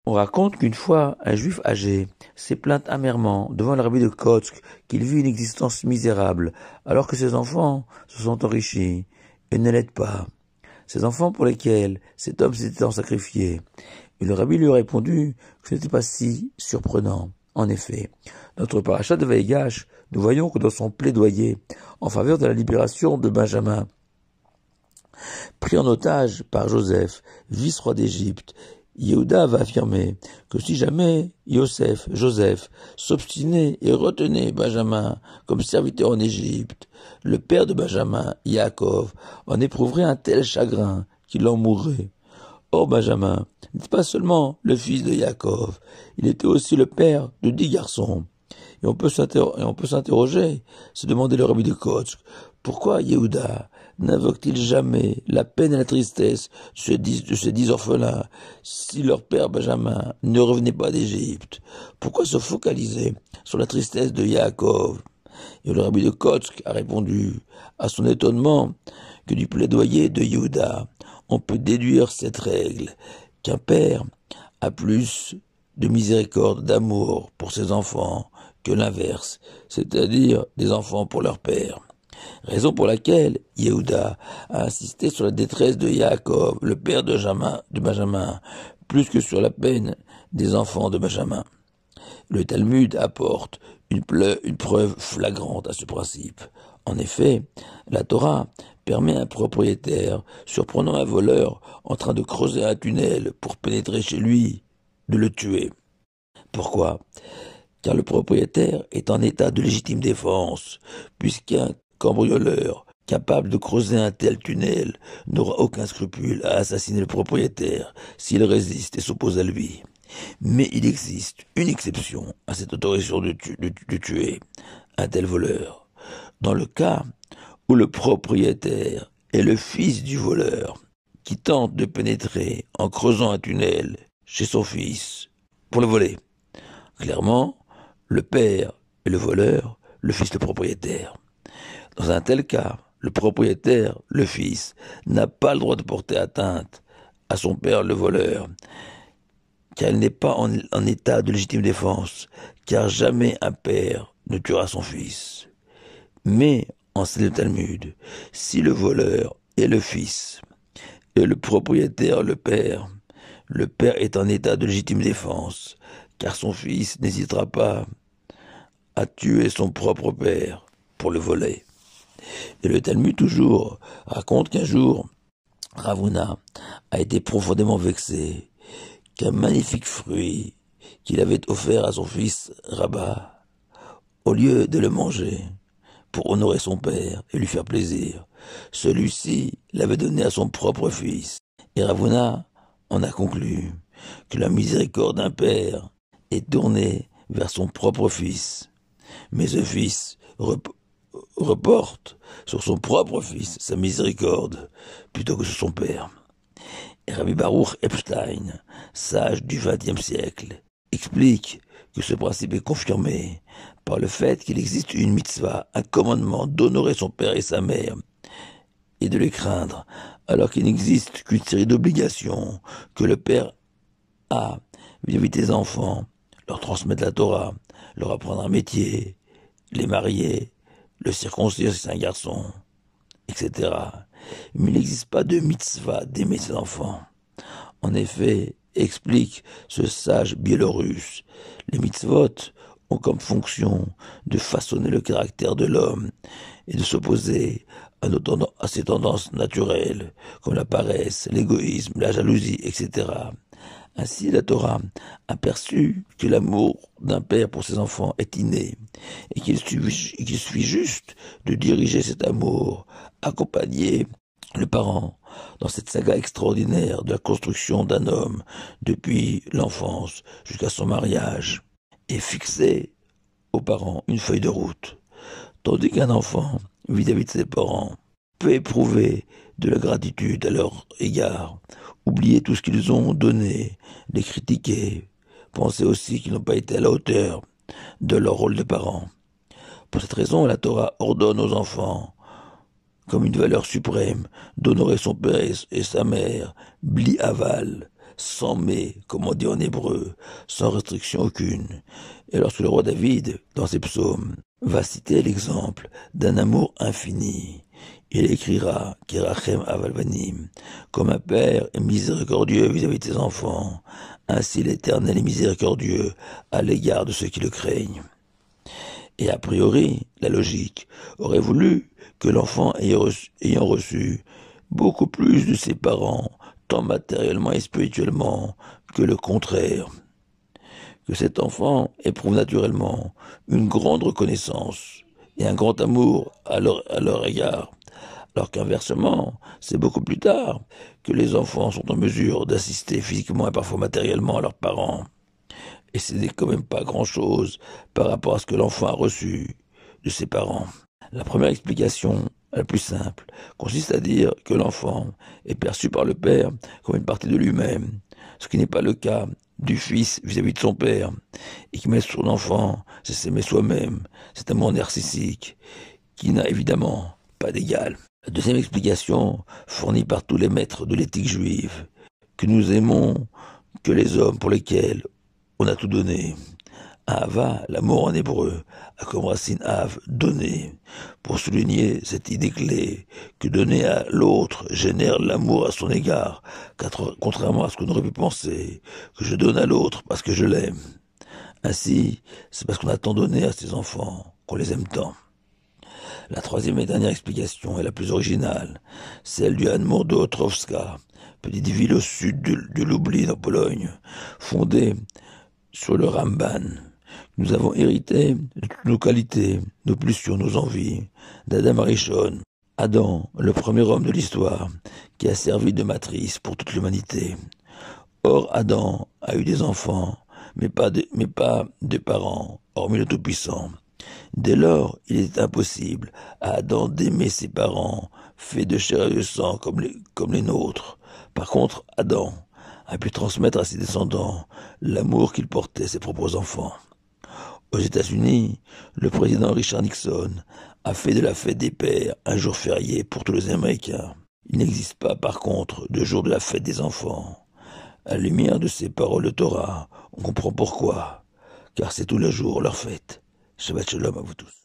On raconte qu'une fois, un juif âgé s'est plaint amèrement devant le rabbi de Kotsk qu'il vit une existence misérable, alors que ses enfants se sont enrichis et ne l'aident pas. Ces enfants pour lesquels cet homme s'était tant sacrifié. Et le rabbi lui a répondu que ce n'était pas si surprenant. En effet, notre parachat de Vaïgash, nous voyons que dans son plaidoyer en faveur de la libération de Benjamin, pris en otage par Joseph, vice-roi d'Égypte, Yehuda va affirmer que si jamais Joseph, s'obstinait et retenait Benjamin comme serviteur en Égypte, le père de Benjamin, Yaakov, en éprouverait un tel chagrin qu'il en mourrait. Or Benjamin n'était pas seulement le fils de Yaakov, il était aussi le père de 10 garçons. Et on peut s'interroger, se demander le rabbi de Kotsk, pourquoi Yehuda n'invoque-t-il jamais la peine et la tristesse de ces 10 orphelins si leur père Benjamin ne revenait pas d'Égypte? Pourquoi se focaliser sur la tristesse de Yaakov? Et le rabbi de Kotsk a répondu à son étonnement que du plaidoyer de Yehuda, on peut déduire cette règle, qu'un père a plus de miséricorde, d'amour pour ses enfants que l'inverse, c'est-à-dire des enfants pour leur père. Raison pour laquelle Yehuda a insisté sur la détresse de Yaakov, le père de Benjamin, plus que sur la peine des enfants de Benjamin. Le Talmud apporte une preuve flagrante à ce principe. En effet, la Torah permet à un propriétaire, surprenant un voleur en train de creuser un tunnel pour pénétrer chez lui, de le tuer. Pourquoi? Car le propriétaire est en état de légitime défense, puisqu'un cambrioleur capable de creuser un tel tunnel n'aura aucun scrupule à assassiner le propriétaire s'il résiste et s'oppose à lui. Mais il existe une exception à cette autorisation de tuer un tel voleur. Dans le cas où le propriétaire est le fils du voleur qui tente de pénétrer en creusant un tunnel chez son fils pour le voler. Clairement, le père est le voleur, le fils le propriétaire. Dans un tel cas, le propriétaire, le fils, n'a pas le droit de porter atteinte à son père le voleur, car il n'est pas en état de légitime défense, car jamais un père ne tuera son fils. Mais, enseigne le Talmud, si le voleur est le fils, et le propriétaire le père est en état de légitime défense, car son fils n'hésitera pas à tuer son propre père pour le voler. Et le Talmud toujours raconte qu'un jour, Ravuna a été profondément vexé qu'un magnifique fruit qu'il avait offert à son fils Rabba, au lieu de le manger pour honorer son père et lui faire plaisir, celui-ci l'avait donné à son propre fils. Et Ravuna en a conclu que la miséricorde d'un père est tournée vers son propre fils, mais ce fils reporte sur son propre fils sa miséricorde plutôt que sur son père. Et Rabbi Baruch Epstein, sage du XXe siècle, explique que ce principe est confirmé par le fait qu'il existe une mitzvah, un commandement d'honorer son père et sa mère et de les craindre, alors qu'il n'existe qu'une série d'obligations que le père a vis-à-vis des enfants, leur transmettre la Torah, leur apprendre un métier, les marier, le circoncire si c'est un garçon, etc. Mais il n'existe pas de mitzvah d'aimer ses enfants. En effet, explique ce sage biélorusse, les mitzvot ont comme fonction de façonner le caractère de l'homme et de s'opposer à ses tendances naturelles, comme la paresse, l'égoïsme, la jalousie, etc. Ainsi, la Torah a perçu que l'amour d'un père pour ses enfants est inné et qu'il suffit juste de diriger cet amour, accompagner le parent dans cette saga extraordinaire de la construction d'un homme depuis l'enfance jusqu'à son mariage et fixer aux parents une feuille de route, tandis qu'un enfant, vis-à-vis de ses parents, peut éprouver de la gratitude à leur égard, oublier tout ce qu'ils ont donné, les critiquer, penser aussi qu'ils n'ont pas été à la hauteur de leur rôle de parents. Pour cette raison, la Torah ordonne aux enfants, comme une valeur suprême, d'honorer son père et sa mère, bli aval, sans mais, comme on dit en hébreu, sans restriction aucune. Et lorsque le roi David, dans ses psaumes, va citer l'exemple d'un amour infini, il écrira Kirachem Avalvanim, comme un père est miséricordieux vis-à-vis de ses enfants, ainsi l'Éternel est miséricordieux à l'égard de ceux qui le craignent. Et a priori, la logique aurait voulu que l'enfant ayant reçu beaucoup plus de ses parents, tant matériellement et spirituellement, que le contraire, que cet enfant éprouve naturellement une grande reconnaissance et un grand amour à leur égard, alors qu'inversement, c'est beaucoup plus tard que les enfants sont en mesure d'assister physiquement et parfois matériellement à leurs parents. Et ce n'est quand même pas grand-chose par rapport à ce que l'enfant a reçu de ses parents. La première explication, la plus simple, consiste à dire que l'enfant est perçu par le père comme une partie de lui-même, ce qui n'est pas le cas du fils vis-à-vis de son père, et qui met sur l'enfant, c'est s'aimer soi-même, cet amour narcissique, qui n'a évidemment pas d'égal. La deuxième explication, fournie par tous les maîtres de l'éthique juive, que nous aimons que les hommes pour lesquels on a tout donné. Ahava, l'amour en hébreu, a comme racine Av, donner, pour souligner cette idée clé que donner à l'autre génère l'amour à son égard, contrairement à ce qu'on aurait pu penser, que je donne à l'autre parce que je l'aime. Ainsi, c'est parce qu'on a tant donné à ses enfants qu'on les aime tant. La troisième et dernière explication est la plus originale, celle du Hanmur de Ostrowska, petite ville au sud de Lublin en Pologne, fondée sur le Ramban. Nous avons hérité de toutes nos qualités, nos pulsions, nos envies, d'Adam Arishon, Adam, le premier homme de l'histoire, qui a servi de matrice pour toute l'humanité. Or, Adam a eu des enfants, mais pas de parents, hormis le Tout-Puissant. Dès lors, il est impossible à Adam d'aimer ses parents, faits de chair et de sang comme les nôtres. Par contre, Adam a pu transmettre à ses descendants l'amour qu'il portait à ses propres enfants. Aux États-Unis, le président Richard Nixon a fait de la fête des pères un jour férié pour tous les Américains. Il n'existe pas, par contre, de jour de la fête des enfants. À la lumière de ces paroles de Torah, on comprend pourquoi, car c'est tous les jours leur fête. Shabbat Shalom à vous tous.